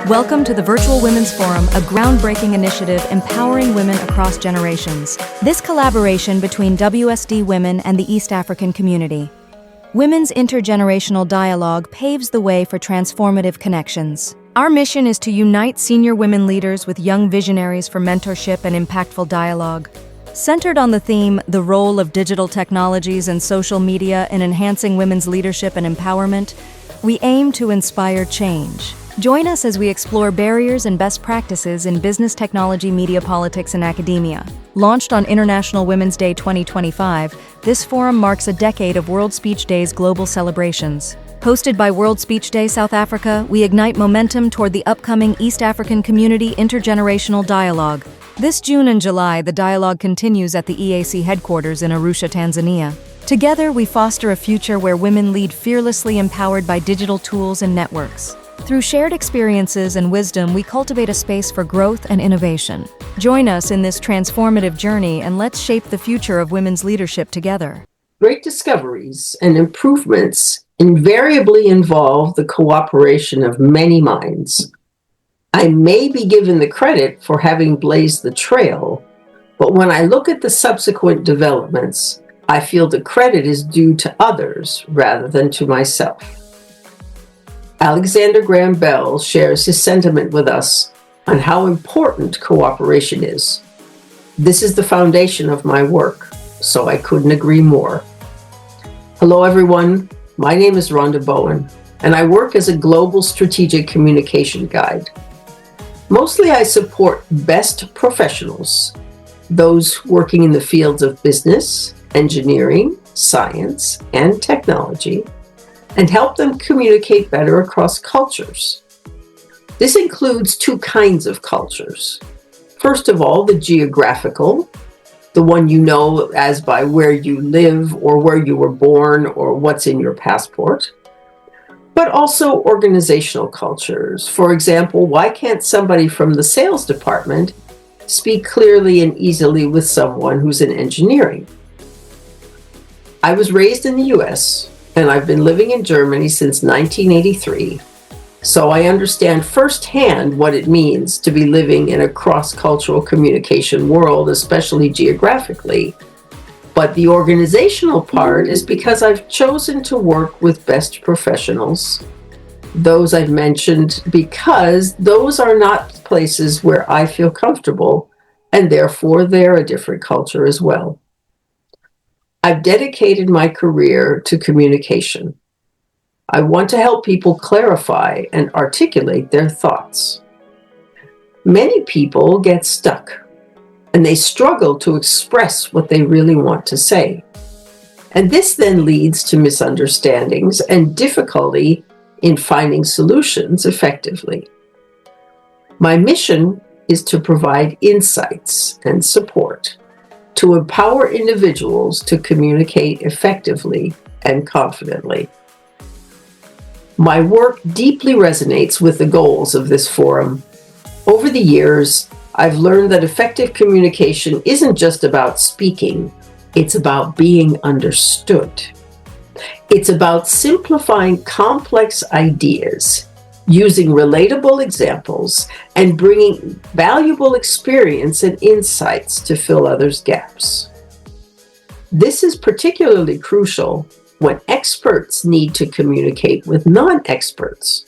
Welcome to the Virtual Women's Forum, a groundbreaking initiative empowering women across generations. This collaboration between WSD Women and the East African community. Women's intergenerational dialogue paves the way for transformative connections. Our mission is to unite senior women leaders with young visionaries for mentorship and impactful dialogue. Centered on the theme, the role of digital technologies and social media in enhancing women's leadership and empowerment, we aim to inspire change. Join us as we explore barriers and best practices in business, technology, media, politics, and academia. Launched on International Women's Day 2025, this forum marks a decade of World Speech Day's global celebrations. Hosted by World Speech Day South Africa, we ignite momentum toward the upcoming East African Community Intergenerational Dialogue. This June and July, the dialogue continues at the EAC headquarters in Arusha, Tanzania. Together, we foster a future where women lead fearlessly, empowered by digital tools and networks. Through shared experiences and wisdom, we cultivate a space for growth and innovation. Join us in this transformative journey and let's shape the future of women's leadership together. Great discoveries and improvements invariably involve the cooperation of many minds. I may be given the credit for having blazed the trail, but when I look at the subsequent developments, I feel the credit is due to others rather than to myself. Alexander Graham Bell shares his sentiment with us on how important cooperation is. This is the foundation of my work, so I couldn't agree more. Hello, everyone. My name is Rhonda Bowen, and I work as a global strategic communication guide. Mostly I support best professionals, those working in the fields of business, engineering, science, and technology, and help them communicate better across cultures. This includes two kinds of cultures. First of all, the geographical, the one you know as by where you live or where you were born or what's in your passport, but also organizational cultures. For example, why can't somebody from the sales department speak clearly and easily with someone who's in engineering? I was raised in the US, and I've been living in Germany since 1983, so I understand firsthand what it means to be living in a cross-cultural communication world, especially geographically. But the organizational part is because I've chosen to work with best professionals, those I've mentioned, because those are not places where I feel comfortable, and therefore they're a different culture as well. I've dedicated my career to communication. I want to help people clarify and articulate their thoughts. Many people get stuck, and they struggle to express what they really want to say. And this then leads to misunderstandings and difficulty in finding solutions effectively. My mission is to provide insights and support to empower individuals to communicate effectively and confidently. My work deeply resonates with the goals of this forum. Over the years, I've learned that effective communication isn't just about speaking, it's about being understood. It's about simplifying complex ideas, using relatable examples, and bringing valuable experience and insights to fill others' gaps. This is particularly crucial when experts need to communicate with non-experts.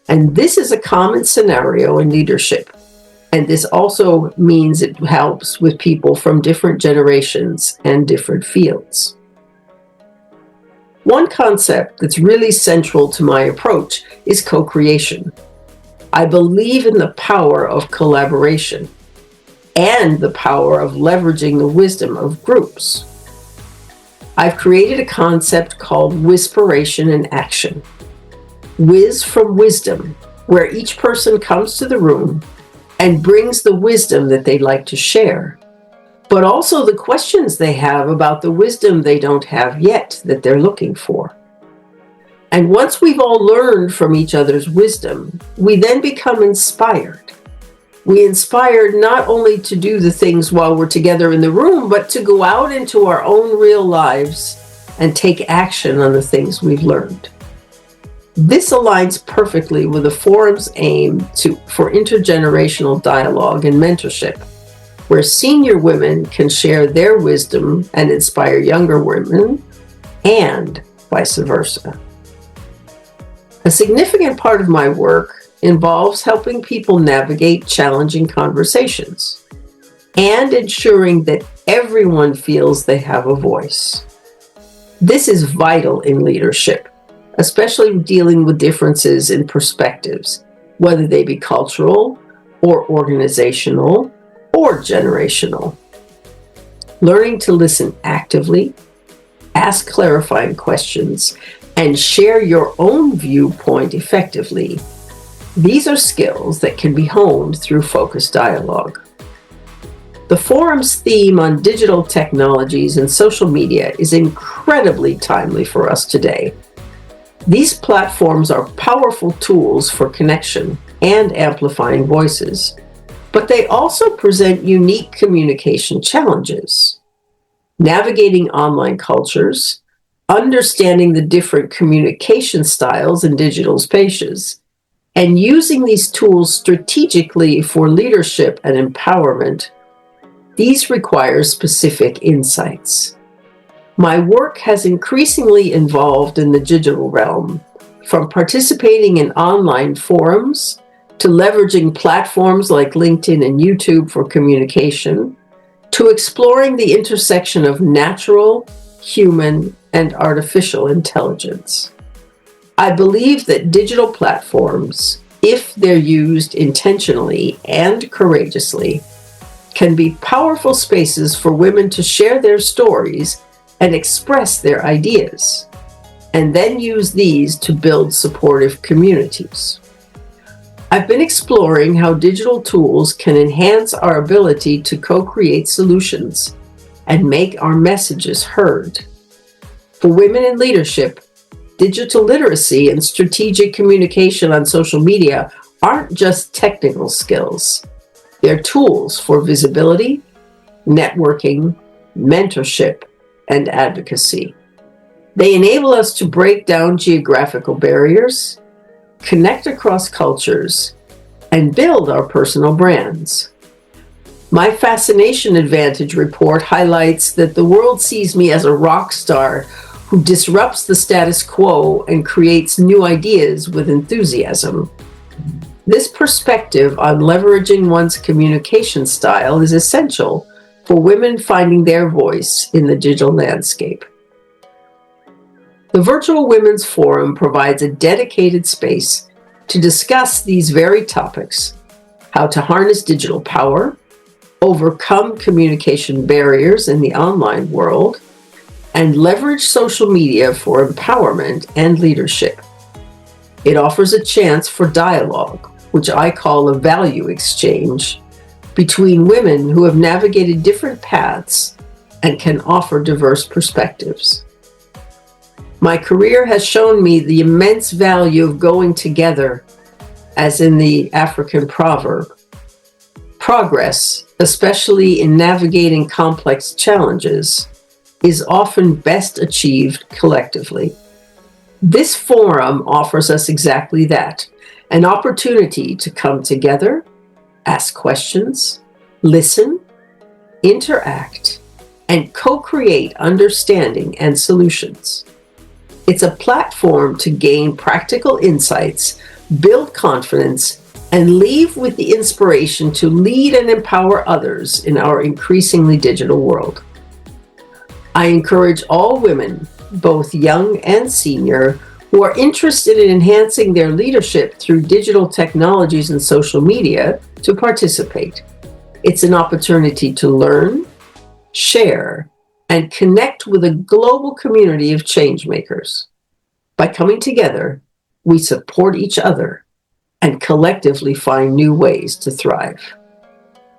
And this is a common scenario in leadership. And this also means it helps with people from different generations and different fields. One concept that's really central to my approach is co-creation. I believe in the power of collaboration and the power of leveraging the wisdom of groups. I've created a concept called wispiration in action. Wiz from wisdom, where each person comes to the room and brings the wisdom that they'd like to share, but also the questions they have about the wisdom they don't have yet that they're looking for. And once we've all learned from each other's wisdom, we then become inspired. We inspire not only to do the things while we're together in the room, but to go out into our own real lives and take action on the things we've learned. This aligns perfectly with the forum's aim for intergenerational dialogue and mentorship, where senior women can share their wisdom and inspire younger women, and vice versa. A significant part of my work involves helping people navigate challenging conversations and ensuring that everyone feels they have a voice. This is vital in leadership, especially dealing with differences in perspectives, whether they be cultural or organizational or generational. Learning to listen actively, ask clarifying questions, and share your own viewpoint effectively. These are skills that can be honed through focused dialogue. The forum's theme on digital technologies and social media is incredibly timely for us today. These platforms are powerful tools for connection and amplifying voices, but they also present unique communication challenges. Navigating online cultures, understanding the different communication styles in digital spaces, and using these tools strategically for leadership and empowerment, these require specific insights. My work has increasingly evolved in the digital realm, from participating in online forums to leveraging platforms like LinkedIn and YouTube for communication, to exploring the intersection of natural, human, and artificial intelligence. I believe that digital platforms, if they're used intentionally and courageously, can be powerful spaces for women to share their stories and express their ideas, and then use these to build supportive communities. I've been exploring how digital tools can enhance our ability to co-create solutions and make our messages heard. For women in leadership, digital literacy and strategic communication on social media aren't just technical skills. They're tools for visibility, networking, mentorship, and advocacy. They enable us to break down geographical barriers, connect across cultures, and build our personal brands. My Fascination Advantage report highlights that the world sees me as a rock star who disrupts the status quo and creates new ideas with enthusiasm. This perspective on leveraging one's communication style is essential for women finding their voice in the digital landscape. The Virtual Women's Forum provides a dedicated space to discuss these very topics: how to harness digital power, overcome communication barriers in the online world, and leverage social media for empowerment and leadership. It offers a chance for dialogue, which I call a value exchange, between women who have navigated different paths and can offer diverse perspectives. My career has shown me the immense value of going together, as in the African proverb. Progress, especially in navigating complex challenges, is often best achieved collectively. This forum offers us exactly that, an opportunity to come together, ask questions, listen, interact, and co-create understanding and solutions. It's a platform to gain practical insights, build confidence, and leave with the inspiration to lead and empower others in our increasingly digital world. I encourage all women, both young and senior, who are interested in enhancing their leadership through digital technologies and social media to participate. It's an opportunity to learn, share, and connect with a global community of changemakers. By coming together, we support each other and collectively find new ways to thrive.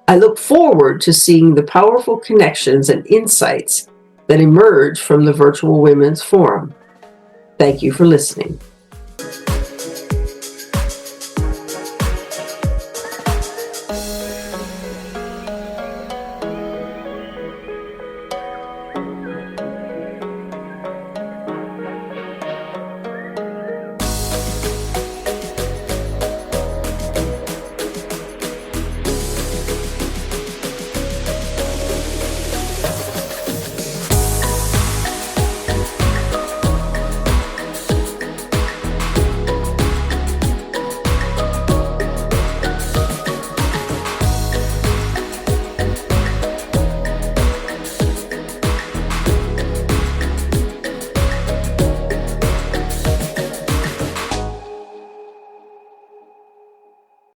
I look forward to seeing the powerful connections and insights that emerge from the Virtual Women's Forum. Thank you for listening.